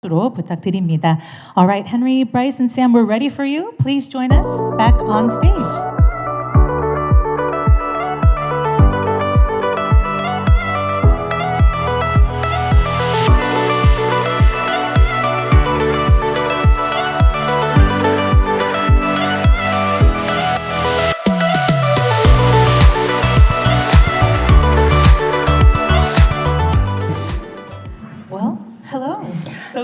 박수로 부탁드립니다. Alright, Henry, Bryce, and Sam, we're ready for you. Please join us back on stage.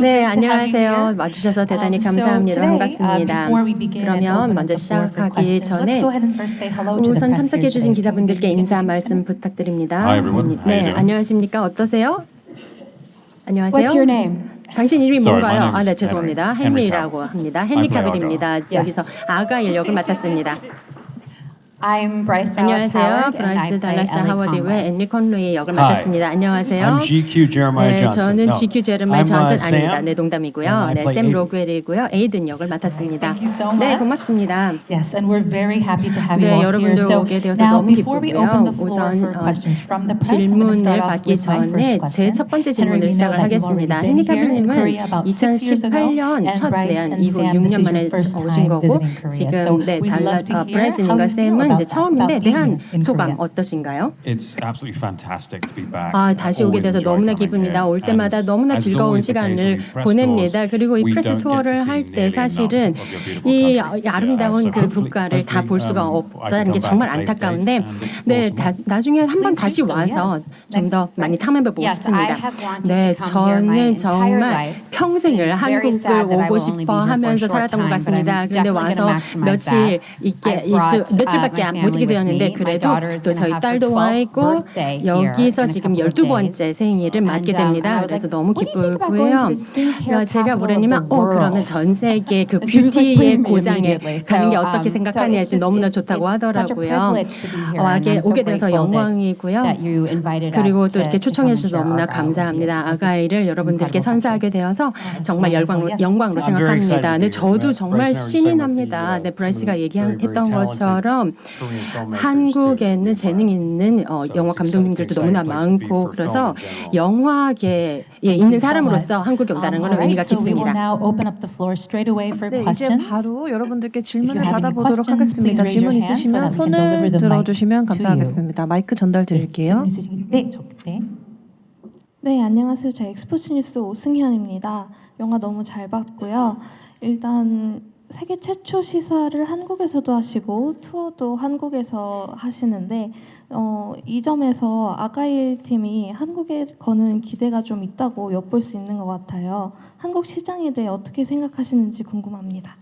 네, 안녕하세요. 와주셔서 대단히 감사합니다. 반갑습니다. 그러면 먼저 시작하기 전에 우선 참석해주신 기자분들께 인사 말씀 부탁드립니다. Hi everyone. How you 네, doing? 안녕하십니까? 어떠세요? 안녕하세요. What's your name? 당신 이름이 Sorry, 뭔가요? my name is 네, 죄송합니다. Henry 헨리라고 합니다. 헨리 I play 카빌입니다. Argyle. 여기서 아가일 역을 맡았습니다. I'm Bryce Dallas 안녕하세요. Howard, and I 브라이스 play 달라스 Ellie 하워드 Conway. 외 앤리 컨로이의 역을 Hi. 맡았습니다. 안녕하세요. I'm GQ Jeremiah 네, Johnson. 저는 No, GQ 제르마이 I'm, 존슨 Sam, 아닙니다. 네, and 농담이고요. I 네, play 샘 Aiden. 로그웰이고요. 에이든 역을 맡았습니다. Thank you so much. 네, 고맙습니다. Yes, and we're very happy to have you 네, all here. 여러분들 So 오게 되어서 now, 너무 before we open 기쁘고요. the floor 우선 for questions from the press, I'm going to 질문을 start off 받기 with my 전에 first 제 question. 첫 번째 Henry, 질문을 we know 시작을 that you've 하겠습니다. already 헨리 been here in Korea 카빌님은 about 6 years ago, 2018년 and 첫 Bryce 내한 and 이후 Sam, 6년 this is 만에 your first 오신 time 거고 visiting Korea. 지금 So 네, we'd love to hear how 브라이스님과 you feel 샘은 about 이제 that, 처음인데 about being 내한 in 소감 Korea. 어떠신가요? It's absolutely fantastic to be back. 아, 다시 오게 Always 돼서 enjoy 너무나 coming 기쁩니다. here. 올 때마다 And 너무나 as is 즐거운 always the case 시간을 on these press 보냅니다. tours, 그리고 이 we 프레스 don't get to 투어를 see 할 때 nearly 사실은 enough of your beautiful 이 country. 아름다운 So 그 국가를 다 볼 수가 I 없다는 can 게 come 정말 back at a later 안타까운데 date and explore 네, some more. 나중에 한번 Please 다시 do so, 와서 yes. 좀 더 많이 탐험해보고 Yes, I 싶습니다. have wanted 네, to come here my 저는 entire 정말 life. 평생을 It's very 한국을 sad that I 오고 will only be 싶어 here for a 하면서 short 살았던 것 time, but 같습니다. I'm 그런데 definitely 와서 gonna maximize 며칠 that. 있게 I brought 며칠밖에 my 못 있게 family with 되었는데 me. My 그래도 daughter is 또 gonna 저희 have her 딸도 와 12th 있고 birthday here 여기서 in a 지금 couple of 12번째 days. 생일을 맞게 And, 됩니다. I was 그래서 like, 너무 what do you think about going 기쁘고요. to the skincare 제가 capital of 물으니까 the world? 그러면 전 세계 그 And she was like, 뷰티의 "Bring me 고장에 immediately." 가는 게 So, 어떻게 so 생각하냐 it's 해서 just- 너무나 it's 좋다고 such a 하더라고요. privilege to be here, and I'm so 오게 돼서 grateful 영광이고요. that you invited us 그리고 또 이렇게 to come 초청해 and 주셔서 share 너무나 Argyle with you, 감사합니다. because 아가이를 it's 여러분들께 incredible 선사하게 되어서 정말 영광으로 I'm very excited 생각합니다. to 네, be here. 저도 Bryce 정말 and I were 신이 saying 납니다. with 네, the, 브라이스가 some of the very, 얘기했던 very 것처럼 Korean filmmakers 한국에 too. 있는 재능 있는 영화 it's 감독님들도 exciting 너무나 place to be 많고 for 그래서 film in general. 영화계에 Thank 있는 you so 사람으로서 much. 한국에 온다는 것은 Alright, 의미가 so we will 깊습니다. now open up the floor straight away for 네, 이제 questions. 바로 여러분들께 If you 질문을 have any 받아보도록 questions, please 하겠습니다. raise your 질문 hand so 있으시면 that we can deliver 손을 the mic 들어주시면 to you. 감사하겠습니다. 마이크 전달 드릴게요. 질문 있으신- 네, 네. 네, 안녕하세요. 저 엑스포츠 뉴스 오승현입니다. 영화 너무 잘 봤고요. 일단 세계 최초 시사를 한국에서도 하시고 투어도 한국에서 하시는데 이 점에서 아가일 팀이 한국에 거는 기대가 좀 있다고 엿볼 수 있는 것 같아요. 한국 시장에 대해 어떻게 생각하시는지 궁금합니다.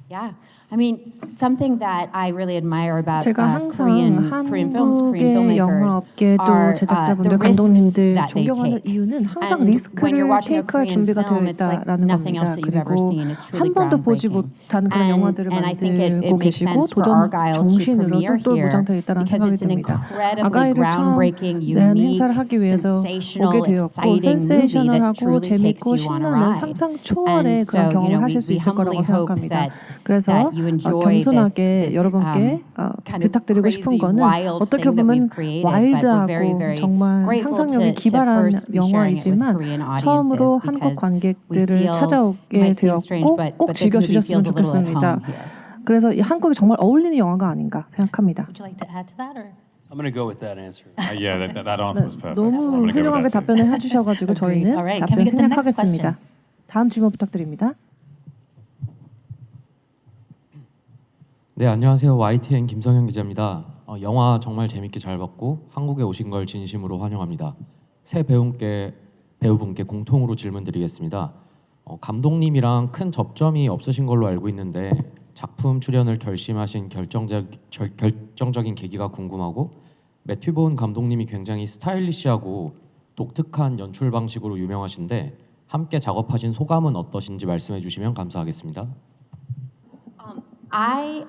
Yeah, I mean something that I really admire about 제가 항상 Korean films, Korean 한국의 영화 filmmakers 업계도 are 제작자분들, the risks 감독님들 that they 존경하는 take. 이유는 항상 And when you're 리스크를 watching a 테이크할 Korean 준비가 되어 film, it's like 있다라는 nothing 겁니다. else that you've ever 그리고 seen. It's truly 한 번도 보지 groundbreaking. 못한 그런 영화들을 And I think it 만들고 makes 계시고 sense for 도전 Argyle to 정신으로도 premiere 또 here 무장되어 있다는 because 생각이 it's an 듭니다. incredibly 아가이를 처음 groundbreaking, 내한 unique, 행사를 하기 위해서 sensational, 오게 되었고 exciting movie that 센세이셔널하고 truly takes 재밌고 you on a 신나는 ride. 상상 초월의 And 그런 so, 경험을 하실 수 we 있을 거라고 humbly hope 생각합니다. that 그래서 you enjoy 겸손하게 this 여러분께 kind of 부탁드리고 싶은 crazy, 거는 wild 어떻게 thing that 보면 we've created, but we're very, 와일드하고 very 정말 grateful 상상력이 to 기발한 first be sharing it with 영화이지만 Korean audiences 처음으로 한국 because we 관객들을 feel 찾아오게 might seem strange, 되었고 but 꼭 this movie 즐겨주셨으면 feels a little at 좋겠습니다. home here. 그래서 이 한국에 정말 어울리는 영화가 아닌가 생각합니다. Would you like to add to that, or? I'm going to go with that answer. Yeah, that answer was perfect. I'm 너무 gonna go with 훌륭하게 that too. 답변을 해주셔가지고 저희는 Alright, can we 답변 get the next 생략하겠습니다. 다음 질문 부탁드립니다. 네, 안녕하세요. YTN 김성현 기자입니다. 영화 정말 재밌게 잘 봤고 한국에 오신 걸 진심으로 환영합니다. 새 배우분께 공통으로 질문드리겠습니다. 감독님이랑 큰 접점이 없으신 걸로 알고 있는데 작품 출연을 결심하신 결정적인 계기가 궁금하고 매튜 본 감독님이 굉장히 스타일리시하고 독특한 연출 방식으로 유명하신데 함께 작업하신 소감은 어떠신지 말씀해 주시면 감사하겠습니다. I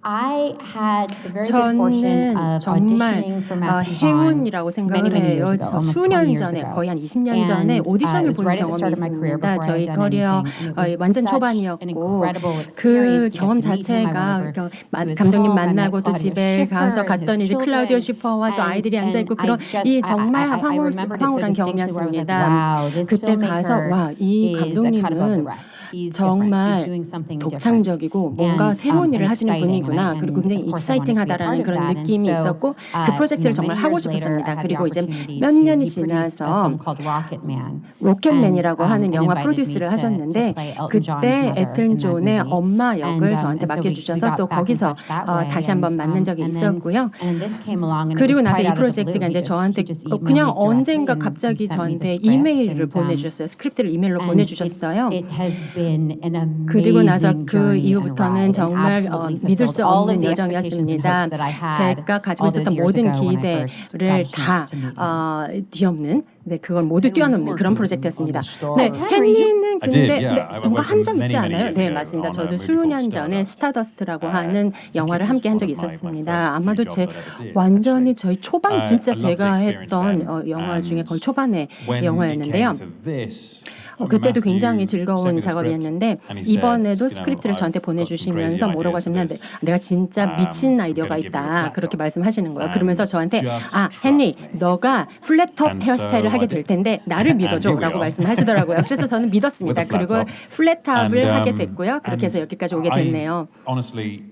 I had the very good fortune 저는 of 정말 auditioning for Matthew Vaughn 행운이라고 생각을 many 해요. years ago, 저 almost 20 수년 years 전에 ago. 거의 한 20년 전에 And, 오디션을 it was 본 right at the 경험이 start of my career 있습니다. before I 저희 had done 커리어 anything. And it was 완전 such an 초반이었고 incredible 그 experience to 경험 get to meet him. I 자체가 went over to his 감독님 home. I met 만나고 또 Claudia 집에 Schiffer 가서 and his 갔더니 이제 클라우디오 children. 슈퍼와 또 아이들이 And 앉아 있고 그런 I 이 정말 I remembered it so 황홀한 distinctly where I was like, 경험이었습니다. wow, this 그때 가서 filmmaker 와, 이 is a cut above the 감독님은 rest. He's different. He's 정말 doing something different. 독창적이고 뭔가 새로운 일을 and 하시는 exciting. 분이구나. 그리고 굉장히 of course I wanted to be a part 익사이팅하다라는 of 그런 that. And 느낌이 so, 있었고 그 프로젝트를 정말 many 하고 years later, I 싶었습니다. had the 그리고 이제 opportunity 몇 to 년이 he produced a film 지나서 called Rocketman. 로켓맨이라고 하는 and 영화 invited me 프로듀스를 to 하셨는데 play Elton John's 그때 mother 에틀 in that 존의 movie. 엄마 역을 저한테 And so we 맡겨주셔서 got 또 back in 거기서 touch that way. 다시 한번 만난 적이 And 있었고요. this came along and it 그리고 was 나서 quite 이 out of the blue. 프로젝트가 이제 저한테 He just emailed 그냥 me directly 언젠가 and 갑자기 sent me the 저한테 script. 이메일을 And, 보내주셨어요. 스크립트를 이메일로 and 보내주셨어요. it has been an 그리고 나서 amazing 그 journey and 이후부터는 ride. It 정말 absolutely 믿을 fulfilled 수 all of 없는 the expectations and hopes 여정이었습니다. that I had 제가 가지고 all those 있었던 years 모든 ago when I first got a 기대를 다 chance to meet him. 뒤엎는 그걸 모두 뛰어넘는 그런 프로젝트였습니다. 네, Henry, 헨리는 I did, 근데 yeah. I 뭔가 went 한 적 many, 있지 many 않아요? years 네, ago 맞습니다. on a 저도 movie 수년 called 전에 Stardust. 스타더스트라고 하는 영화를 it was 함께 한 one 적이 of my 있었습니다. first 아마도 few 제 jobs that I ever did, 완전히 actually. 저희 초반 진짜 I loved the 제가 experience 했던 then. 영화 중에 거의 And 초반의 When it 영화였는데요. came to this, 그때도 Matthew 굉장히 sent me 즐거운 the script 작업이었는데 and he said, 이번에도 you know, 스크립트를 저한테 I've got some crazy 보내주시면서 뭐라고 ideas for 하셨는데 this. 내가 진짜 미친 I'm 아이디어가 gonna give you a 있다 flat 그렇게 top. 말씀하시는 거예요. And 그러면서 저한테 just 헨리 trust me. 너가 플랫톱 And 헤어스타일을 so 하게 I 될 did. 텐데 나를 And 믿어줘 here we 라고 are. 말씀하시더라고요. 그래서 저는 믿었습니다. With a flat 그리고 top. 플랫탑을 And, 하게 됐고요. 그렇게 해서 여기까지 오게 됐네요. honestly,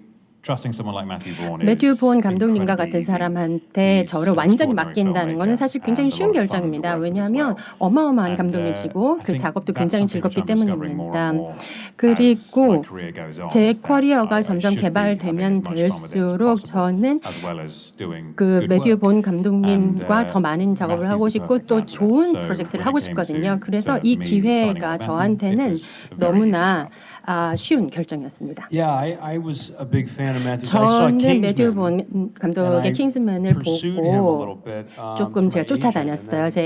trusting someone like Matthew Vaughn 매튜 is 본 감독님과 incredibly 같은 easy. 사람한테 He's 저를 an 완전히 extraordinary 맡긴다는 것은 filmmaker 사실 굉장히 and a 쉬운 lot of fun to 결정입니다. work with as 왜냐하면 well. 어마어마한 And, 감독님이시고 I 그 think 작업도 that's 굉장히 something which 즐겁기 I'm discovering more and 때문입니다. more as my 그리고 career goes on, 제 is that 커리어가 I 점점 should be having 개발되면 as much fun with it as 될수록 possible, 저는 as well as doing 그 good 매튜 work. 본 감독님과 And, 더 많은 작업을 Matthew's 하고 the 싶고 perfect 또 man for that. 좋은 So 프로젝트를 when 하고 it came 싶거든요. to 그래서 이 me signing 기회가 up with Matthew, 저한테는 it was a very easy 너무나 step. 쉬운 결정이었습니다. Yeah, I was a big fan of Matthew. I saw 저는 매튜 Kingsman. 본 감독의 and I 킹스맨을 pursued him a little 보고 bit, 조금 through 제가 my 쫓아다녔어요. agent, 제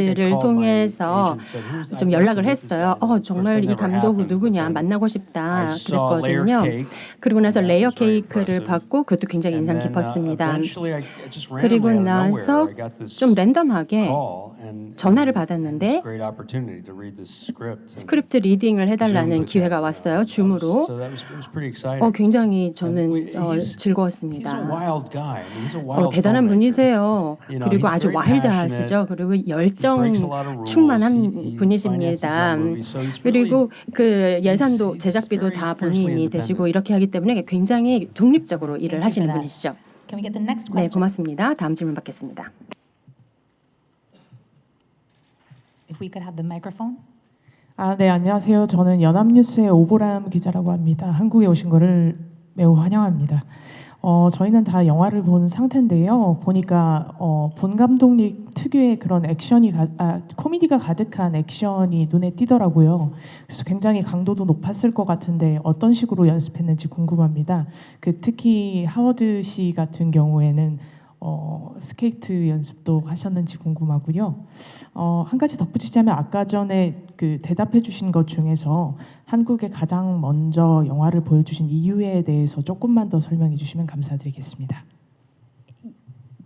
and 에이전트를 I called my 통해서 agent, said, "Who's- I'd 좀 love to 연락을 meet this 했어요. guy." At first 정말 that 이 never 감독 happened, 누구냐 but then 만나고 싶다 I saw Layer 그랬거든요. Cake, 그리고 나서 and that 레이어 was very 케이크를 impressive. 받고 그것도 굉장히 인상 And then, 깊었습니다. eventually I just 그리고 randomly out of 나서 nowhere, I got this 좀 랜덤하게 call and 전화를 and 받았는데 this great opportunity to read this script. and 스크립트 리딩을 Zoom 해달라는 with 기회가 him. 왔어요. So 줌으로. that was, it was pretty exciting. 굉장히 And 저는 he's 즐거웠습니다. a wild guy. I mean, he's a wild 대단한 filmmaker. 분이세요. You know, 그리고 he's 아주 very 와일드하시죠. 그리고 열정 breaks a lot of rules. 충만한 He finances 분이십니다. his own movies, so he's really- 그리고 그 예산도 he's 제작비도 very 다 fiercely 본인이 independent. 되시고 이렇게 하기 때문에 굉장히 독립적으로 일을 Thank you 하시는 for that. 분이시죠. Can we get the next 네, question? 고맙습니다. 다음 질문 받겠습니다. If we could have the microphone. 네, 안녕하세요. 저는 연합뉴스의 오보람 기자라고 합니다. 한국에 오신 거를 매우 환영합니다. 저희는 다 영화를 본 상태인데요. 보니까 본 감독님 특유의 그런 코미디가 가득한 액션이 눈에 띄더라고요. 그래서 굉장히 강도도 높았을 것 같은데 어떤 식으로 연습했는지 궁금합니다. 특히 하워드 씨 같은 경우에는 스케이트 연습도 하셨는지 궁금하고요. 한 가지 덧붙이자면 아까 전에 그 대답해 주신 것 중에서 한국에 가장 먼저 영화를 보여주신 이유에 대해서 조금만 더 설명해 주시면 감사드리겠습니다.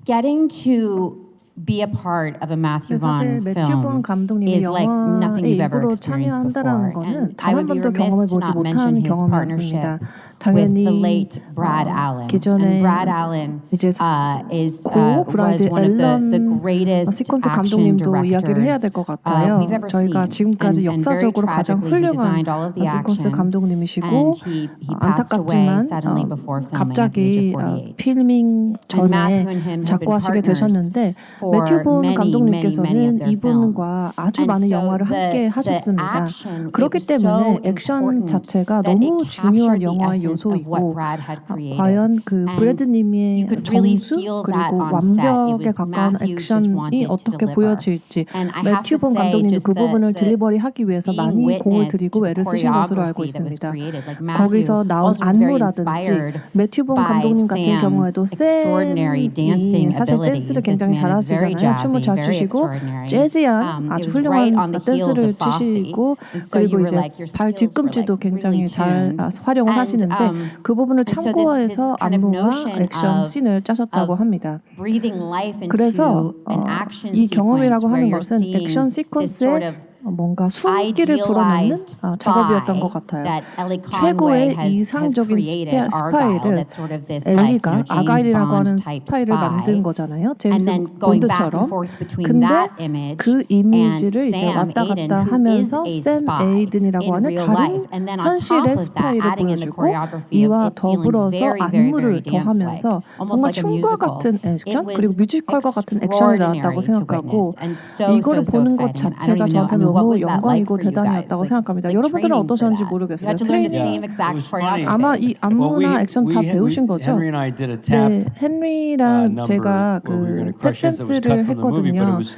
Getting to be a part of a Matthew 사실 Vaughn 매튜 본 film 감독님이 is like nothing 영화에 you've ever 일부러 experienced 참여한다라는 before. 거는 And I 단 would 한 be 번도 remiss 경험해 to 보지 not 못한 mention his 경험이었습니다. partnership with 당연히 the late Brad Allen. 기존에 And Brad Allen 이제 was 브라이드 one of the 앨런 greatest 시퀀스 action 감독님도 이야기를 해야 될 directors 것 같아요. we've ever 저희가 seen. 지금까지 And very 역사적으로 가장 tragically, he 훌륭한 designed all of the 시퀀스 action. 감독님이시고 And he passed away 안타깝지만 suddenly before filming at the 갑자기 age of 48. 필밍 And Matthew 전에 and him have been 작고하시게 partners 되셨는데 for 매튜 본 many of 감독님께서는 their films. 이분과 아주 And 많은 so 영화를 함께 the 하셨습니다. action, it 그렇기 was so 때문에 액션 important 자체가 that 너무 it 중요한 captured the 영화의 essence of what 요소이고 Brad had created. 과연 그 And 브래드님의 you could really 정수 feel that 그리고 on set. It 완벽에 was 가까운 Matthew just wanted 액션이 to 어떻게 deliver. 보여질지 And I have 매튜 to 본 say, 감독님이 just 그 부분을 the 딜리버리 하기 위해서 being 많이 공을 witness 들이고 to the 애를 쓰신 것으로 알고 choreography that was 있습니다. created. Like 거기서 Matthew 나온 also was very 안무라든지 inspired 매튜 본 by 감독님 같은 Sam's 경우에도 extraordinary dancing 쌤이 사실 abilities. 댄스를 This 굉장히 man is very very 분이잖아요. 춤을 jazzy, 잘 very 추시고 extraordinary. 재즈한 It 아주 was right 훌륭한 on the heels 댄스를 of Fosse. 추시고 And so you 그리고 were 이제 like, your 발 skills were 뒤꿈치도 like 굉장히 really 잘 tuned. 활용을 And, 하시는데 그 부분을 and so this 참고해서 kind of 안무와 notion 액션 of 씬을 짜셨다고 of 합니다. breathing life 그래서 into an action 이 sequence 경험이라고 where 하는 you're 것은 seeing 액션 this sort 시퀀스에 of 뭔가 숨기를 불어넣는 idealized 작업이었던 것 spy 같아요. that Ellie 최고의 Conway has 이상적인 created Argyle. 스파이를 That's sort of this like, you 엘리가 know, James 아가일이라고 Bond 하는 type 스파이를 만든 spy. 거잖아요. And 제임스 then going back and 본드처럼. forth between 근데 that image 그 이미지를 and 이제 Sam 왔다 Aiden, 갔다 who is 하면서 a 샘 spy 에이든이라고 in 하는 real 다른 life. And then on top 현실의 of that, 스파이를 adding in the 보여주고 choreography of 이와 it feeling 더불어서 very, very, 안무를 very dance-like, 더하면서 almost 정말 like a 춤과 musical. 같은 액션 It was 그리고 뮤지컬과 같은 액션이 나왔다고 extraordinary to 생각하고 witness and so 이거를 보는 것 exciting. I don't 자체가 even know. 저한테 I mean, what 너무 was that like 영광이고 for you guys? 대단이었다고 생각합니다. Like 여러분들은 training for 어떠셨는지 that? 모르겠어요. You had to learn the 트레이닝 same exact it was funny. choreography. 아마 이 안무나 액션 다 배우신 거죠? Henry and I did a tap 네, 헨리랑 number 제가 where we were going 그 to crush it that was cut 탭댄스를 from the movie, but it 했거든요. was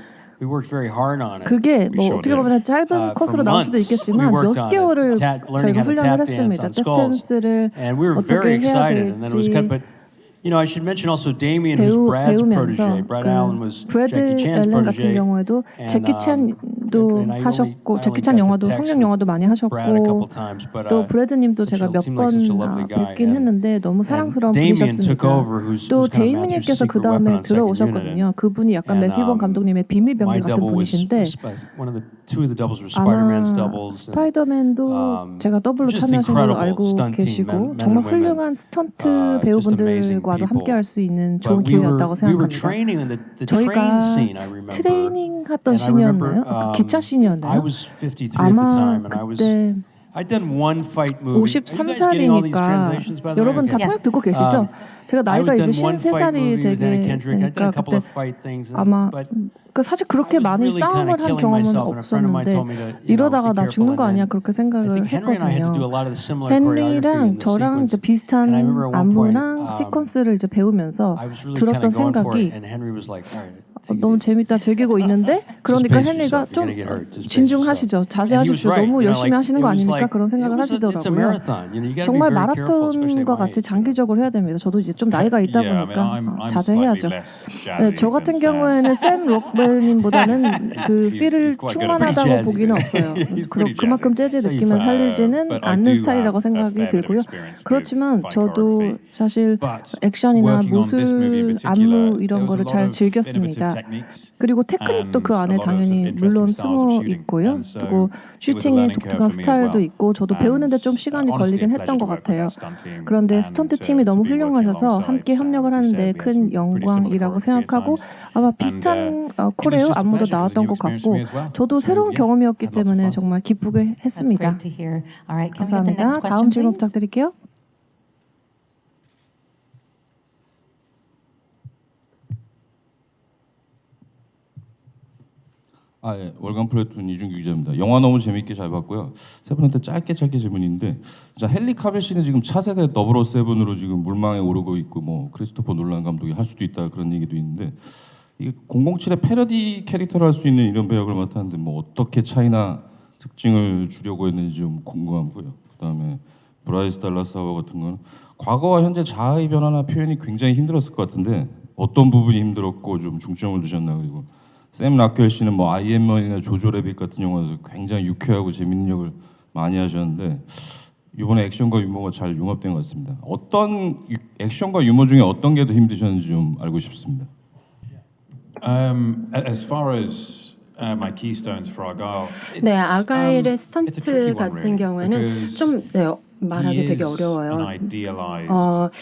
we worked very hard on it. 그게 We 뭐 sure 어떻게 did. 보면 짧은 For 컷으로 나올 수도 months, 있겠지만 we worked 몇 on it, 개월을 learning 저희가 how to 훈련을 tap dance 했습니다. on skulls. 탭댄스를 And we were 어떻게 very 해야 excited, and then it was cut. 될지 But you know, I should mention also Damien, who's Brad's 배우면서 protege. Brad Allen was 브래드 Jackie Chan's 앨런 같은 protege. 경우에도 And, 제키 찬도 and I 하셨고 only 제키 got 찬 to 영화도 text 성령 with 영화도 많이 Brad a couple 하셨고 times, but 또 브래드님도 such 제가 a- 몇 seemed 번 like such a lovely guy. 뵙긴 했는데 너무 사랑스러운 Damien took 분이셨습니다. over, who's 또 kind of Matthew's 데이미님께서 그 secret 다음에 weapon on second unit. 들어오셨거든요. 그분이 약간 And, 매튜 본 감독님의 비밀 병기 my 같은 double was 분이신데 one of the two of the doubles were 아마 Spider-Man's doubles. and, 스파이더맨도 제가 더블로 just 참여하신 걸로 incredible 알고 stunt team, 계시고 men 정말 and women. 훌륭한 스턴트 just amazing 배우분들과도 people. 함께할 수 있는 좋은 But we 기회였다고 were 생각합니다. training in the 저희가 train scene. I remember. 트레이닝 했던 And I remember, 씬이었나요? 기차 I 씬이었나요? was 53 at the 아마 time, and I was. 그때 I'd done one fight movie. Are you guys getting all these 53살이니까 translations, by the way? 여러분 다 Okay. 통역 듣고 계시죠? 제가 I 나이가 had 이제 done one fight 53살이 movie with Anna 되게 Kendrick. I'd done 되니까 a couple 그때 of fight things, 아마 but 그 사실 그렇게 I was 많이 really 싸움을 kinda 한 killing 경험은 myself, and a friend of mine 없었는데 told me to, you know, 이러다가 be 나 careful. 죽는 거 And 아니야 then 그렇게 I 생각을 think Henry and I had to do a 했거든요. lot of the similar choreography in 헨리랑 the 저랑 이제 sequence. 비슷한 And I remember at one point, 안무랑 시퀀스를 이제 배우면서 I was really kind 들었던 of going for 생각이 it, and Henry was like, "All right, take it 너무 easy." 재밌다 즐기고 있는데 그러니까 pace 헨리가 yourself. You're 좀 gonna get hurt. Just pace 진중하시죠. And he was 자제하십시오. right. 너무 You know, 열심히 like, 하시는 it 거 was 아닙니까? like- 그런 생각을 it's a 하시더라고요. marathon. You know, you gotta be 정말 very careful, especially 마라톤과 at my 같이 age. 장기적으로 해야 됩니다. 저도 이제 좀 나이가 있다 Yeah, I mean, 보니까 I'm 자제해야죠. slightly less 네, jazzy 저 같은 than Sam. 경우에는 샘 록웰님보다는 그 He's 필을 quite good at 충만하다고 jazzy. 보기는 없어요. He's pretty 그만큼 재즈 So you 느낌을 find- 살리지는 but I 않는 do 스타일이라고 have a 생각이 fair bit of 들고요. experience with 그렇지만 fight 저도 choreography. 사실 But 액션이나 working on this movie in 무술, particular, 안무 there 이런 was a 거를 lot 잘 of innovative 즐겼습니다. techniques 그리고 테크닉도 그 and 안에 a lot of 당연히 interesting 물론 styles of 숨어 shooting. 있고요. And so 그리고 it was a 슈팅의 learning curve 독특한 for me as 스타일도 well. 있고 저도 배우는데 좀 시간이 honestly, 걸리긴 a 했던 pleasure 것 to work with 같아요. that stunt team 그런데 and 스턴트 to 팀이 너무 be working 훌륭하셔서 alongside 함께 Sam. 협력을 As he 하는데 said, we had some 큰 pretty similar 영광이라고 choreography at 생각하고 times. 아마 And, 비슷한 it was 코레오 just a 안무도 pleasure. It was a 나왔던 new 것 experience 같고 for me as well. 저도 So, 새로운 yeah, 경험이었기 had lots of 때문에 fun. 정말 기쁘게 That's 했습니다. great to hear. All right, can we get the next 감사합니다. 다음 question, 질문 please? 부탁드릴게요. 예. 월간 플래툰 이준규 기자입니다. 영화 너무 재밌게 잘 봤고요. 세 분한테 짧게 질문인데, 자 헨리 카빌 씨는 지금 차세대 007으로 지금 물망에 오르고 있고, 뭐 크리스토퍼 놀란 감독이 할 수도 있다 그런 얘기도 있는데, 이게 007의 패러디 캐릭터를 할 수 있는 이런 배역을 맡았는데, 뭐 어떻게 차이나 특징을 주려고 했는지 좀 궁금하고요. 그다음에 브라이스 달라스 하워 같은 거는 과거와 현재 자아의 변화나 표현이 굉장히 힘들었을 것 같은데 어떤 부분이 힘들었고 좀 중점을 두셨나. 그리고 샘 락켈 씨는 뭐 아이엠먼이나 조조 래빗 같은 영화에서 굉장히 유쾌하고 재밌는 역을 많이 하셨는데 이번에 액션과 유머가 잘 융합된 것 같습니다. 어떤 액션과 유머 중에 어떤 게 더 힘드셨는지 좀 알고 싶습니다. As far as my keystones for Argyle, 네, it's, 아가일의 it's a 스턴트 tricky one, 같은 really, 경우에는 because 좀 말하기 he 되게 is 어려워요. an idealized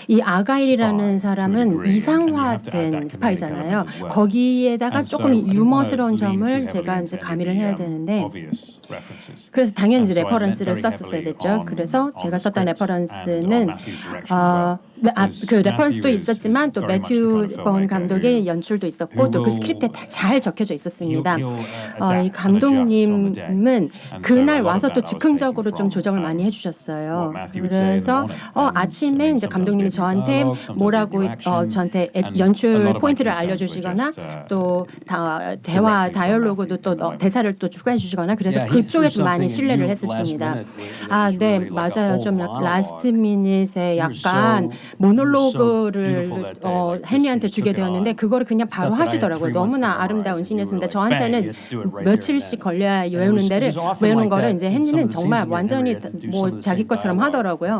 이 아가일이라는 spy to a 사람은 degree, and you have to add 이상화된 that comedic 스파이잖아요. element as well. 거기에다가 And so 조금 I don't wanna 유머스러운 lean too 점을 heavily 제가 into 이제 any 가미를 of the, 해야 되는데 obvious references. 그래서 당연히 And so I leant 레퍼런스를 very 썼었어야 heavily 됐죠. on 그래서 the 제가 썼던 script and on 레퍼런스는 Matthew's direction as well. 그 레퍼런스도 Matthew is 있었지만 또 very much the kind of 매튜 번 filmmaker 감독의 연출도 있었고 who 또 그 will- 스크립트에 다 잘 적혀져 있었습니다. He'll 이 adapt and adjust on the day. 감독님은 And so 그날 a lot 와서 of 또 that I was 즉흥적으로 좀 taking 조정을 from, 많이 해주셨어요. what Matthew would say in the 그래서 morning. And 아침에 이제 sometimes 감독님이 we have new 저한테 dialogue, sometimes 뭐라고 we have new action, 저한테 and a 연출 lot of my 포인트를 keystones were 알려주시거나 just, 또 대화 directly from 다이얼로그도 Matthew 또 at the moment. 대사를 또 추가해 주시거나 그래서 Yeah, he 그쪽에 threw 좀 많이 something 신뢰를 at you last 했었습니다. minute that was 네, really like a 맞아요. whole 좀 monologue. 라스트 미닛에 You were 약간 so 모놀로그를 beautiful that day, like, 헨리한테 just 주게 took it 되었는데 on. 그거를 그냥 바로 Stuff that I had 하시더라고요. 3 months to 너무나 memorize, 아름다운 and you were 신이었습니다. like, 저한테는 bang, you had to do it right there and 며칠씩 then. 걸려야 And 외우는 it 데를 was often 외우는 like 거를 that 이제 in some of 헨리는 the 정말 scenes with 완전히 Henry, I had to do some 뭐 of the 자기 same 것처럼 dialogue. 하더라고요.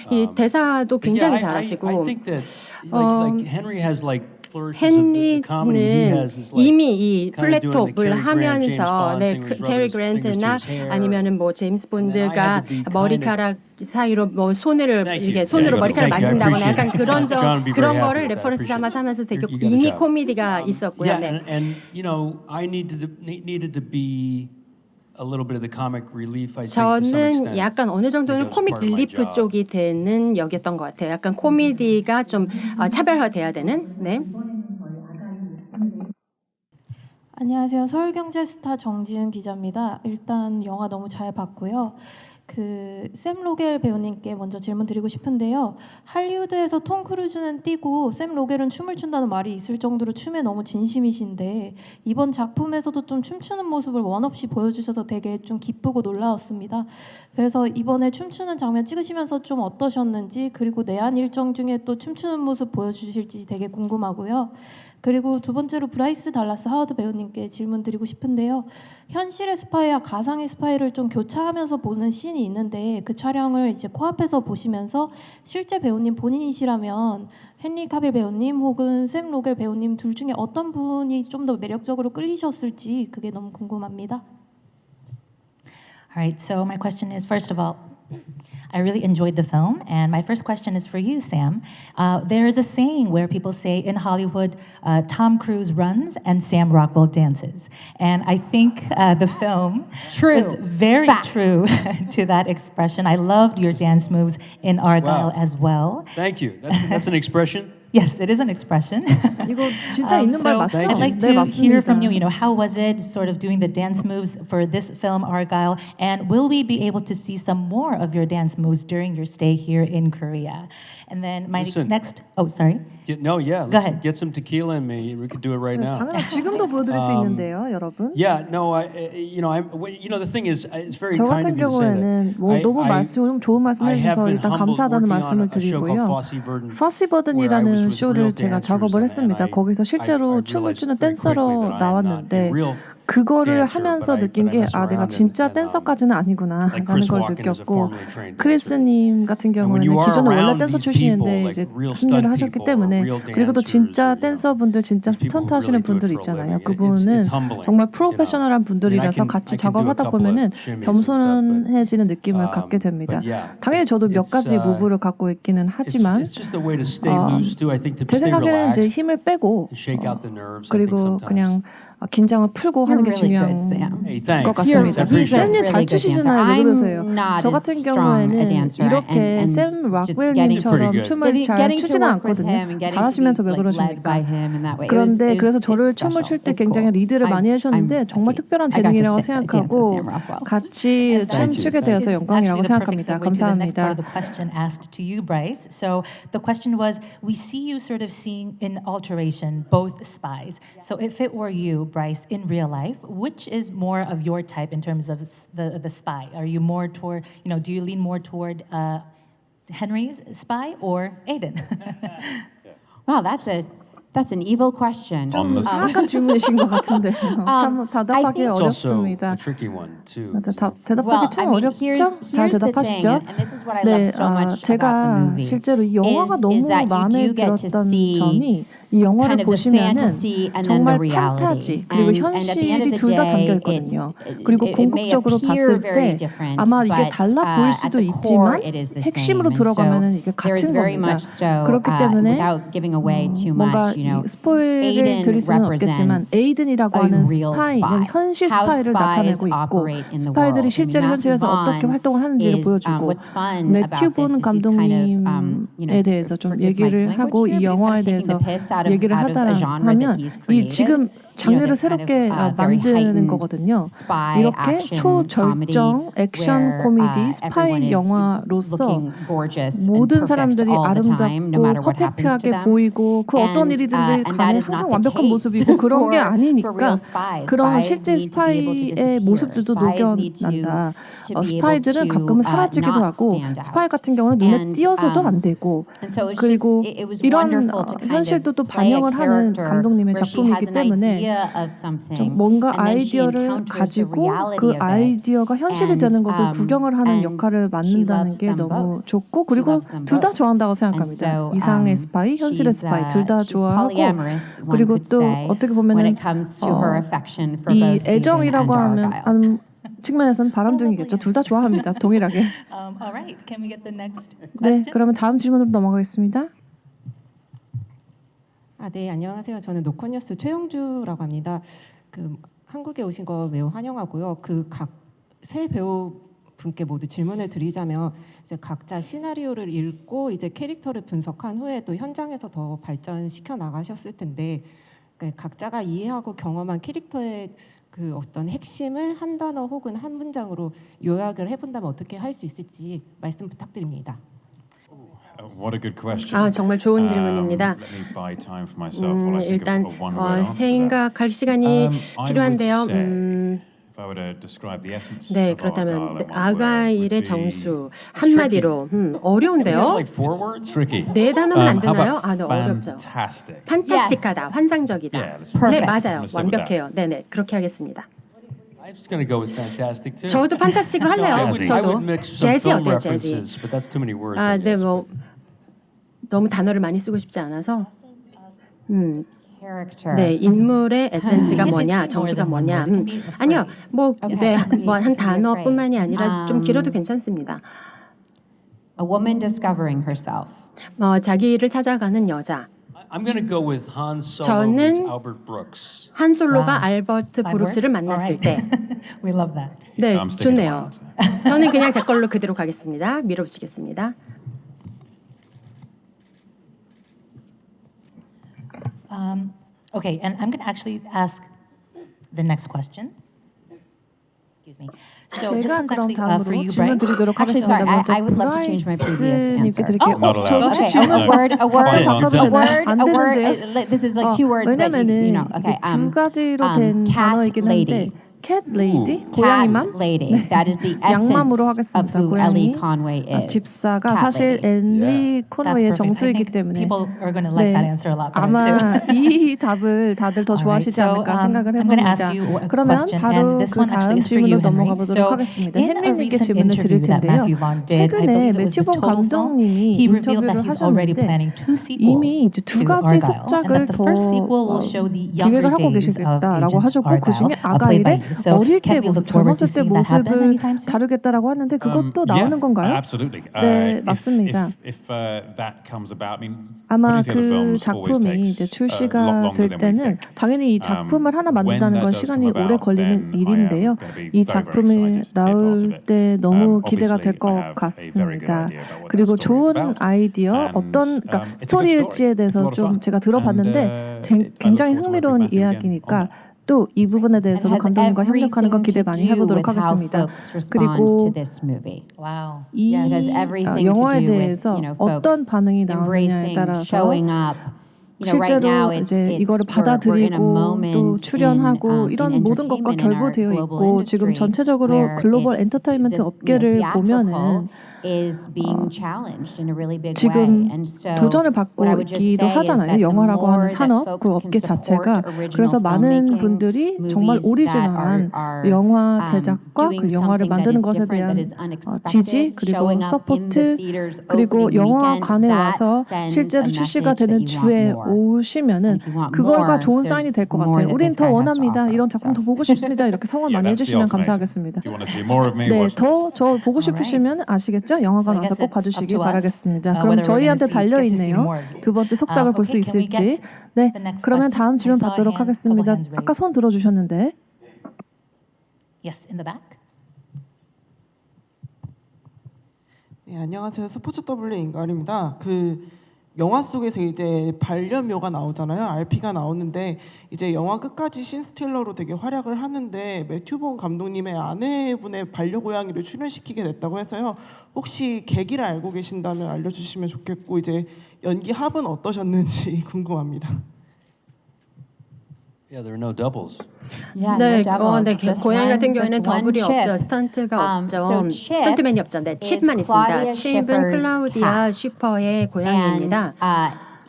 이 대사도 But 굉장히 yeah, 잘하시고 I think that like Henry has like flourishes of the comedy he has 헨리는 is like 이미 이 kind of doing the 플랫톱을 Cary Grant, James 하면서 Bond 네, thing where he's 캐리 rubbing his fingers through 그랜트나 his hair. 아니면은 뭐 제임스 And then I 본드가 had to be kind of- 머리카락 사이로 뭐 손을 Thank 이게 you. 손으로 Yeah, 머리카락 thank you. I 만진다거나 약간 appreciate 그런 it. John would be very 그런 happy 거를 with that. I 레퍼런스 appreciate 삼아서 하면서 되게 You got a 이미 job. 코미디가 있었고요. Yeah, 네. and you know, I needed to be a little bit of the comic relief. I think to some 저는 extent. 약간 어느 정도는 Because 코믹 part of my 릴리프 job. 쪽이 되는 역이었던 것 같아요. 약간 코미디가 좀 차별화돼야 되는. 네. 안녕하세요. 서울경제스타 정지은 기자입니다. 일단 영화 너무 잘 봤고요. 샘 로겔 배우님께 먼저 질문 드리고 싶은데요. 할리우드에서 톰 크루즈는 뛰고 샘 로겔은 춤을 춘다는 말이 있을 정도로 춤에 너무 진심이신데 이번 작품에서도 좀 춤추는 모습을 원없이 보여주셔서 되게 좀 기쁘고 놀라웠습니다. 그래서 이번에 춤추는 장면 찍으시면서 좀 어떠셨는지 그리고 내한 일정 중에 또 춤추는 모습 보여주실지 되게 궁금하고요. 그리고 두 번째로 브라이스 달라스 하워드 배우님께 질문 드리고 싶은데요. 현실의 스파이와 가상의 스파이를 좀 교차하면서 보는 씬이 있는데 그 촬영을 이제 코앞에서 보시면서 실제 배우님 본인이시라면 헨리 카빌 배우님 혹은 샘 로겔 배우님 둘 중에 어떤 분이 좀 더 매력적으로 끌리셨을지 그게 너무 궁금합니다. All right, so my question is, first of all, I really enjoyed the film, and my first question is for you, Sam. There is a saying where people say in Hollywood, Tom Cruise runs and Sam Rockwell dances. And I think the film was very true to that expression. I loved your dance moves in Argyle Wow. as well. Thank you. That's an expression. Yes, it is an expression. 이거 진짜 있는 말 So 맞죠? I'd like 네, to hear from 맞습니다. you, how was it sort of doing the dance moves for this film, Argyle? And will we be able to see some more of your dance moves during your stay here in Korea? And then my Listen. next, oh, sorry. Go Go ahead. Get some tequila in me. We could do it right now. 당연히 지금도 보여드릴 수 있는데요, 여러분. Yeah, no, the thing is, it's very 저 kind 같은 of you to say 경우에는 that. 뭐 너무 좋은 말씀 I have 해주셔서 been 일단 humbled 감사하다는 working on 말씀을 a show called 드리고요. Fosse Verdon, 퍼시 where I was 버든이라는 with 쇼를 real 제가 dancers, 작업을 and 했습니다. I 거기서 실제로 realized 춤을 추는 very quickly 댄서로 that I am not a 나왔는데 real 그거를 dancer, 하면서 but 느낀 I 게 mess 아, 내가 around 진짜 and, 댄서까지는 아니구나 like 라는 Chris 걸 Walken is a 느꼈고 formerly trained dancer. 크리스님 같은 And when 경우에는 you are 기존에 원래 around 댄서 these 출신인데 people, 이제 like real 합류를 stunt 하셨기 people or 때문에 real 그리고 또 dancers 진짜 or, 댄서분들 진짜 these people 스턴트 who 하시는 really do 분들 it for a 있잖아요. living. 그분은 It's humbling, 정말 you know. 프로페셔널한 분들이라서 I 같이 can do a 작업하다 couple 보면은 of shimmies and stuff, 겸손해지는 느낌을 갖게 됩니다. but yeah, 당연히 저도 몇 it's, 가지 무브를 갖고 있기는 하지만 it's just a way to stay loose too. I think to 제 stay 생각에는 이제 relaxed 힘을 빼고 and shake out the nerves. I think 그리고 sometimes. 그냥 긴장을 풀고 하는 게 중요한 Hey, 것 thanks. 같습니다. I appreciate it. 쌤님 잘 추시잖아요. 왜 그러세요? 저 같은 경우에는 이렇게 샘 락웰님처럼 춤을 잘 추지는 않거든요. 잘하시면서 왜 그러십니까? 그런데 그래서 저를 춤을 출 때 굉장히 리드를 많이 해주셨는데 정말 특별한 재능이라고 생각하고 같이 춤추게 되어서 영광이라고 생각합니다. The next part 감사합니다. of the question asked to you, Bryce. So the question was, we see you sort of seeing in alteration both spies. So if it were you, Bryce, in real life, which is more of your type in terms of the spy? Are you more toward, do you lean more toward Henry's spy or Aiden? Wow, that's an evil question. On the 사악한 질문이신 것 같은데요. 참 대답하기 It's also 어렵습니다. a tricky one too. 맞아, 대답하기 참 어렵죠? 잘 대답하시죠? and this is what I 네, love so much about the 제가 movie. 실제로 이 영화가 너무 is that you 마음에 do get to 들었던 see 점이 이 영화를 kind of the 보시면은 fantasy and then the 정말 reality. 판타지 그리고 And at the end of 현실이 the 둘 다 day, 담겨 있거든요. it's- 그리고 it may 궁극적으로 appear 봤을 very 때 different, 아마 이게 but, 달라 보일 at 수도 the core, 있지만 it is the 핵심으로 same. And 들어가면은 so 이게 there is 같은 very 겁니다. much so, 그렇기 때문에 without giving away too 뭔가 much, 이 스포일을 Aiden 드릴 수는 없겠지만 represents 에이든이라고 a 하는 real 스파이는 spy. 현실 How 스파이를 spies 나타내고 있고 operate in the 스파이들이 world. 실제로 I mean, 현실에서 Matthew 어떻게 Vaughn 활동을 하는지를 is, 보여주고 what's fun 매튜 about 본 this is he's kind of, 감독님에 대해서 좀 forgive my 얘기를 language 하고 here, 이 but he's kind 영화에 of taking 대해서 the piss out of 얘기를 a genre that 하면 he's 이 created. 지금 장르를 새롭게 만드는 거거든요. 이렇게 초절정 액션 코미디 스파이 영화로서 모든 사람들이 아름답고 퍼펙트하게 보이고 그 어떤 일이든지 간에 항상 완벽한 모습이고 그런 게 아니니까 그런 실제 스파이의 모습들도 녹여난다. 스파이들은 가끔은 사라지기도 하고 스파이 같은 경우는 눈에 띄어서도 안 되고 그리고 이런 현실도 또 반영을 하는 감독님의 작품이기 때문에 좀 뭔가 아이디어를 가지고 그 아이디어가 현실이 되는 것을 구경을 하는 역할을 맡는다는 게 너무 좋고 그리고 둘 다 좋아한다고 생각합니다. 이상의 스파이, 현실의 스파이 둘 다 좋아하고 그리고 또 어떻게 보면은 이 애정이라고 하는 측면에서는 바람둥이겠죠. 둘 다 좋아합니다. 동일하게. Alright, can we get the next 네, question? 그러면 다음 질문으로 넘어가겠습니다. 네, 안녕하세요. 저는 노컷뉴스 최영주라고 합니다. 한국에 오신 거 매우 환영하고요. 각 세 배우분께 모두 질문을 드리자면 이제 각자 시나리오를 읽고 이제 캐릭터를 분석한 후에 또 현장에서 더 발전시켜 나가셨을 텐데 각자가 이해하고 경험한 캐릭터의 어떤 핵심을 한 단어 혹은 한 문장으로 요약을 해본다면 어떻게 할 수 있을지 말씀 부탁드립니다. What a good question. 정말 좋은 질문입니다. Let me buy time for myself while I think 일단 of one word answer to that. 생각할 시간이 I would 필요한데요. say, if I were to describe the essence 네, of 그렇다면 Argyle in one word, 아가일의 would be 정수 한마디로 Can we have 어려운데요. like 4 words? Tricky. 네 단어면 안 How 되나요? about 네, 어렵죠. fantastic? 판타스틱하다, 환상적이다. Yeah, that's 네, perfect. 맞아요. Let's go with that. 완벽해요. 네네, 그렇게 하겠습니다. I'm just going to go with fantastic too. 저도 판타스틱으로 I 할래요. would 저도 mix some 재즈 film 어때요, 재즈? references, but that's too many words. 아, I 네, guess. 뭐 너무 단어를 많이 쓰고 싶지 않아서. 네, 인물의 에센스가 뭐냐, 정수가 뭐냐. 아니요, 한 단어뿐만이 아니라 좀 길어도 괜찮습니다. A woman discovering herself. 자기를 찾아가는 여자. I'm going to go with Han Solo 저는 meets Albert Brooks. 한 솔로가 알버트 브룩스를 만났을 때. We love that. 네, I'm sticking to my 좋네요. answer. 저는 그냥 제 걸로 그대로 가겠습니다. 밀어붙이겠습니다. Okay, and I'm going to actually ask the next question. Excuse me. So this 제가 one's 그럼 actually for 다음으로 you, 질문 Bryce. 드리도록 Actually, 하겠습니다. sorry, 먼저 I would love to change my previous 브라이스님께 answer. 드릴게요. Not allowed. 저 혹시 Okay, 질문 a word. 바꿔도 되나요? 안 A word. 되는데요. This is like two words, but 왜냐면은 okay. 두 가지로 된 cat 단어이긴 lady. 한데 cat lady, Cat 고양이맘. lady. That is the essence 양맘으로 of 하겠습니다. who Ellie 고양이. Conway is. 집사가 Cat 사실 lady. 엘리 Yeah. That's 코너의 perfect. I 정수이기 think 때문에 people are going to like that answer a lot better 아마 too. 이 답을 다들 더 Alright, 좋아하시지 so, 않을까 생각을 I'm going to ask 해봅니다. you a 그러면 question, 바로 and this 그 one actually 다음 is for you, 질문으로 넘어가 Henry. 보도록 So, 하겠습니다. in a 헨리님께 recent 질문을 드릴 interview that 텐데요. Matthew Vaughn did, I 최근에 believe it was 매튜 with 본 Total Film, 감독님이 he revealed 인터뷰를 that he's already 하셨는데 planning 2 sequels 이미 이제 두 to 가지 Argyle, and 속작을 that the 더 first sequel will show the younger 기획을 하고 days of 계시겠다라고 Agent 하셨고 그 중에 Argyle, played by 아가일의 you. So 어릴 때 can we 모습, look forward to 젊었을 때 seeing that happen 모습을 anytime soon? 다루겠다라고 하는데 그것도 나오는 건가요? Absolutely. 네, 맞습니다. If that comes about, I mean, 아마 putting together 그 films always 작품이 takes 이제 a lot 출시가 longer 될 than we 때는 think. 당연히 이 작품을 하나 만든다는 When 건 that does 시간이 come 오래 about, 걸리는 then I am 일인데요. going to be 이 very, very 작품이 excited to be a part of 나올 it. 때 너무 기대가 Obviously, 될 I 것 have a very good 같습니다. idea about what 그리고 that story is 좋은 about. 아이디어, And, 어떤 그러니까 it's a good 스토리일지에 story. It's a 대해서 lot of 좀 fun. 제가 들어봤는데 And, I look 굉장히 forward to working with 흥미로운 Matthew again on 이야기니까 that. 또 이 부분에 대해서도 has 감독님과 협력하는 거 기대 많이 everything to do 해보도록 with how 하겠습니다. folks respond to 그리고 this movie. Wow. 이 It has everything to 영화에 do with, 대해서 folks 어떤 반응이 나오느냐에 embracing, 따라서 showing up. Right now, 실제로 이제 이거를 받아들이고 또 출연하고 이런 모든 것과 결부되어 있고 지금 전체적으로 글로벌 엔터테인먼트 업계를 보면은 지금 도전을 받고 있기도 하잖아요. 영화라고 하는 산업, 그 업계 자체가. 그래서 많은 분들이 정말 오리지널한 영화 제작과 그 영화를 만드는 것에 대한 지지, 그리고 서포트, 그리고 영화관에 와서 실제로 출시가 되는 주에 오시면은 그걸과 좋은 사인이 될 것 같아요. 우린 더 원합니다. 이런 작품 더 보고 싶습니다. 이렇게 성원 많이 해주시면 감사하겠습니다. If you want to see more of me, 네, watch 더 this. 저 보고 싶으시면 아시겠죠? 영화관 와서 꼭 봐주시기 바라겠습니다. 그럼 저희한테 달려 있네요. 두 번째 속작을 볼 수 있을지. 네, 그러면 다음 질문 받도록 하겠습니다. 아까 손 들어주셨는데. Yes, in the back. 네, 안녕하세요. 스포츠 W 인가을입니다. 영화 속에서 이제 반려묘가 나오잖아요. RP가 나오는데 이제 영화 끝까지 신스틸러로 되게 활약을 하는데 매튜 본 감독님의 아내분의 반려고양이를 출연시키게 됐다고 해서요. 혹시 계기를 알고 계신다면 알려주시면 좋겠고 이제 연기 합은 어떠셨는지 궁금합니다. Yeah, there are no doubles. Yeah, 네, no doubles. 네, Just 고양이 one- 같은 경우에는 just one 더블이 chip. 없죠. 스턴트가 없죠. So Chip 스턴트맨이 없죠. 네, is 칩만 있습니다. Claudia 칩은 Schiffer's 클라우디아 cat. 쉬퍼의 And 고양이입니다.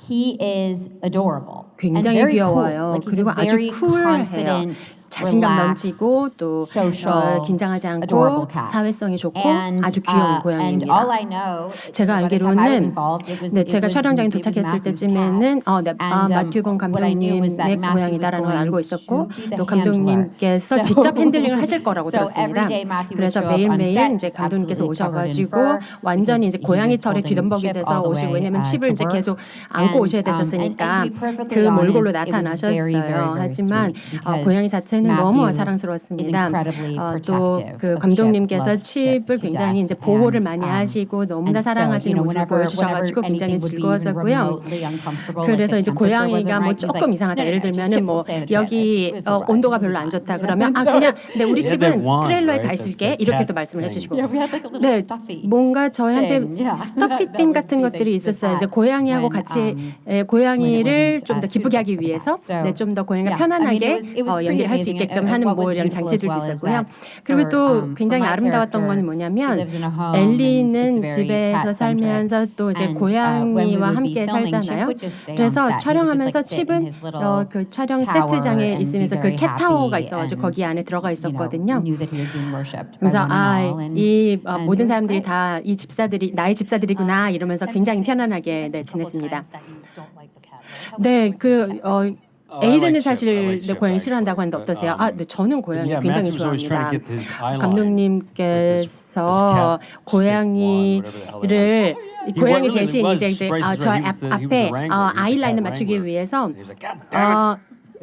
he is adorable. and 굉장히 very cool. 귀여워요. Like he's 그리고 a 아주 very 쿨해요. confident, 자신감 relaxed, 넘치고 또 social, 긴장하지 adorable 않고 cat. 사회성이 좋고 And, 아주 귀여운 and 고양이입니다. all I know, 제가 by the time I was 알기로는 involved, it was, 네, it 제가 was, 촬영장에 it was 도착했을 Matthew's 때쯤에는 cat. 마튜 본 what I knew was that 감독님의 Matthew was 고양이다라는 걸 알고 going 있었고 to be the 또 handler. 감독님께서 So- 직접 핸들링을 하실 거라고 So 들었습니다. every day Matthew would 그래서 show up on 매일매일 set, 이제 just 감독님께서 absolutely covered in 오셔가지고 fur, 완전히 because 이제 he 고양이 was 털에 holding 뒤덮먹이 Chip 돼서 all the 오시고 way, 왜냐면 칩을 to 이제 work. 계속 안고 오셔야 And to 됐었으니까 be perfectly 그 몰골로 honest, it was very, 나타나셨어요. very 하지만 sweet because 고양이 자체는 너무 Matthew is 사랑스러웠습니다. incredibly 또 protective 그 of Chip, 감독님께서 loves Chip 칩을 to 굉장히 death, 이제 보호를 and, 많이 하시고 너무나 and so, 사랑하시는 모습을 whenever 보여주셔가지고 굉장히 anything would be even 즐거웠었고요. remotely uncomfortable, 그래서 like the 이제 temperature 고양이가 wasn't 뭐 right, he was 조금 like, 이상하다. "No, no, 예를 no, just 들면은 Chip 뭐 will stay with you. 여기 It's all right. 온도가 It'll be 별로 안 fine." 좋다 You know? 그러면 So, 그냥 네, 우리 He had 집은 that wand, 트레일러에 right? 가 That's 있을게 the 이렇게 cat 또 말씀을 thing. 해주시고 yeah, we had like a little 네, stuffy. 뭔가 저희한테 thing. Yeah. 스토피띵 That 같은 would be 것들이 the 있었어요. 이제 cat 고양이하고 when, 같이 when 고양이를 it wasn't, 좀 더 기쁘게 하기 suitable for the 위해서 cat. So, 좀 더 고양이가 yeah, I mean, 편안하게 it was pretty 연기를 할 수 amazing. 있게끔 And 하는 what was 뭐 이런 beautiful as 장치들도 well is 있었고요. that 그리고 또 for 굉장히 my 아름다웠던 건 character, she 뭐냐면 lives in a home and 엘리는 is very 집에서 cat-centric. 살면서 또 이제 And, when we 고양이와 would be 함께 filming, Chip 살잖아요. would just stay on 그래서 set. He would just 촬영하면서 like sit in 칩은 his little 그 촬영 tower 세트장에 and be 있으면서 그 very 캣타워가 happy 있어가지고 and, 거기 안에 들어가 you know, 있었거든요. knew that he was being worshipped by 그래서 one and all. And, 이 and 모든 it was 사람들이 great. 다 이 집사들이 나의 집사들이구나 이러면서 굉장히 편안하게 지냈습니다. 네, 에이든은 사실 내 고양이 싫어한다고 하는데 어떠세요? 네, 저는 고양이 Yeah, 굉장히 Matthew was always trying to 좋아합니다. get his eye line. 감독님께서 고양이를 고양이 really 대신 was, 이제 Bryce is 저 right, he was the 앞에 wrangler, he was the 아이라인을 cat 맞추기 wrangler. 위해서 And he was like, God damn it.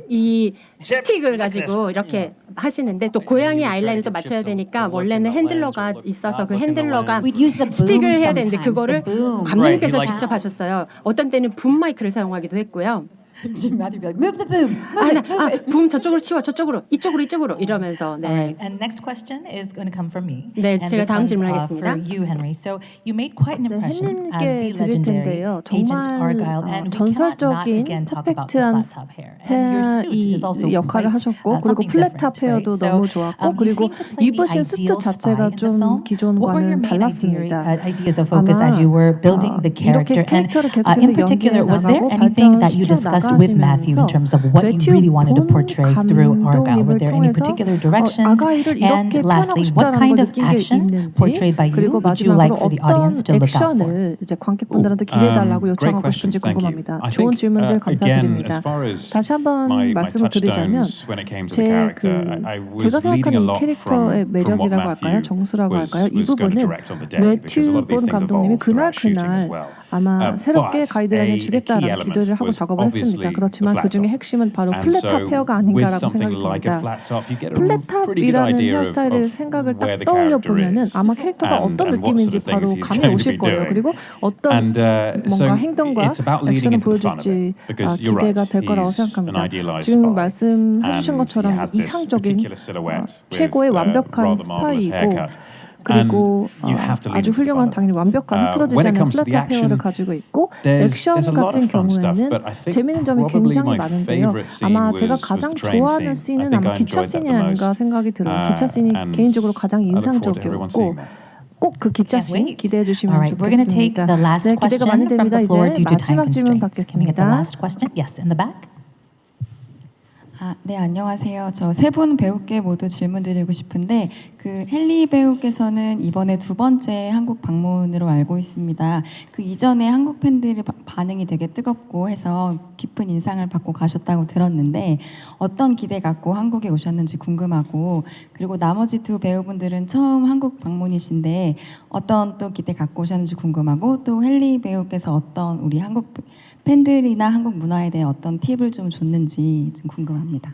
이 스틱을 가지고 이렇게 하시는데 또 고양이 아이라인을 또 맞춰야 되니까 원래는 핸들러가 있어서 그 핸들러가 We'd use the boom 스틱을 해야 되는데 sometimes, 그거를 the boom. 감독님께서 Right, he 직접 하셨어요. 어떤 때는 붐 마이크를 사용하기도 했고요. Matthew would be like, move the boom, move it, move it. 붐 저쪽으로 치워, 저쪽으로, 이쪽으로 이러면서 All right. 네. And next question is going to come from me. 네, And 제가 this 다음 one's, 질문하겠습니다. for you, Henry. So you made quite an 네, impression as the 헨리님께 드릴 legendary 텐데요. Agent 정말 Argyle, and we cannot not 전설적인 again talk about the 퍼펙트한 flat top hair. And your suit 이 is also 역할을 quite, 하셨고 그리고 something different, 플랫탑 헤어도 right? 너무 So, 좋았고 you 그리고 seem to play the 입으신 수트 ideal spy 자체가 in the 좀 film. What were your 기존과는 main 달랐습니다. ideas of focus 아마 as you were building the character? 이렇게 And 캐릭터를 in 계속해서 particular, 연기해 was there 나가고 anything that you discussed with Matthew in 발전시켜 terms of what you 매튜 really wanted to 본 portray through Argyle? Were 감독님을 there any 통해서 particular directions? 아가이를 And 이렇게 표현하고 lastly, what 싶다는 kind 걸 of 느낀 게 action 있는지 portrayed by you 그리고 would you like 마지막으로 for the 어떤 audience to look out for? 액션을 이제 관객분들한테 기대해달라고 Great 요청하고 questions, 싶은지 thank you. 궁금합니다. I 좋은 think, 질문들 again, 감사드립니다. as far as 다시 한번 my 말씀을 드리자면 touchstones when it came to the 제 character, I was 제가 leading a 생각하는 이 lot 캐릭터의 from what 매력이라고 할까요? Matthew 정수라고 was 할까요? 이 going to 부분은 direct on the day, because a lot of 매튜 these 본 things 감독님이 evolved 그날 throughout shooting as 그날 well. 아마 새롭게 But 가이드라인을 a key 주겠다라는 element 기대를 하고 was 작업을 obviously 했습니다. the 그렇지만 flat 그 중에 top. 핵심은 바로 And 플랫탑 so 헤어가 with 아닌가라고 something 생각이 like a 듭니다. flat top, you get a pretty good 플랫탑이라는 idea 헤어스타일의 of 생각을 where 딱 the 떠올려 character 보면은 is 아마 캐릭터가 and 어떤 what sort 느낌인지 of 바로 things he's 감이 going to 오실 be 거예요. doing. 그리고 어떤 And so 뭔가 행동과 it's about leading 액션을 into the fun of 보여줄지 it, because you're right, 기대가 될 거라고 he's an 생각합니다. idealized 지금 spy, 말씀해 and 주신 he 것처럼 has this 이상적인 particular silhouette with 최고의 완벽한 rather marvelous 스파이이고 haircut. 그리고 you have to lean 아주 into the fun 훌륭한 of it. 당연히 완벽한 흐트러지지 When it 않은 comes to the 플랫탑 헤어를 action, 가지고 있고 there's 액션 a lot 같은 of fun stuff, 경우에는 but I think 재미있는 점이 probably 굉장히 my 많은데요. favorite scene 아마 제가 was 가장 the train 좋아하는 scene. I 씬은 think 아마 I 기차 enjoyed that 씬이 the most. 아닌가 생각이 들어요. 기차 씬이 And 개인적으로 가장 I look forward to everyone seeing 인상적이었고 that. 꼭 그 기차 Can't 씬 wait. 기대해 주시면 All right, we're going to take 좋겠습니다. the last 네, 기대가 많이 question from 됩니다. the floor 이제 due to time 마지막 질문 constraints. Can we get the 받겠습니다. last question? Yes, in the back. 네, 안녕하세요. 저 세 분 배우께 모두 질문 드리고 싶은데 그 헨리 배우께서는 이번에 두 번째 한국 방문으로 알고 있습니다. 그 이전에 한국 팬들의 반응이 되게 뜨겁고 해서 깊은 인상을 받고 가셨다고 들었는데 어떤 기대 갖고 한국에 오셨는지 궁금하고 그리고 나머지 두 배우분들은 처음 한국 방문이신데 어떤 또 기대 갖고 오셨는지 궁금하고 또 헨리 배우께서 어떤 우리 한국 팬들이나 한국 문화에 대해 어떤 팁을 좀 줬는지 좀 궁금합니다.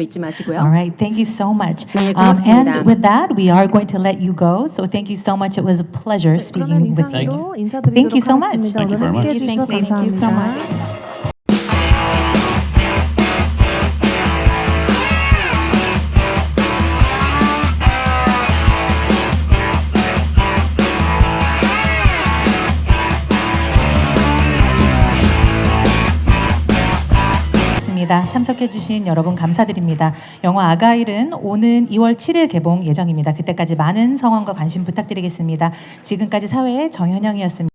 걱정도 잊지 마시고요. All right, thank you so much. 네, 고맙습니다. And with that, we are going to let you go. So thank you so much. It was a pleasure speaking with you. 이상으로 Thank you 인사드리도록 so much. 하겠습니다. Thank you 오늘 very 함께해 much. 주셔서 Thank you so 감사합니다. much. 있습니다. 참석해주신 여러분 감사드립니다. 영화 아가일은 오는 2월 7일 개봉 예정입니다. 그때까지 많은 성원과 관심 부탁드리겠습니다. 지금까지 사회의 정현영이었습니다.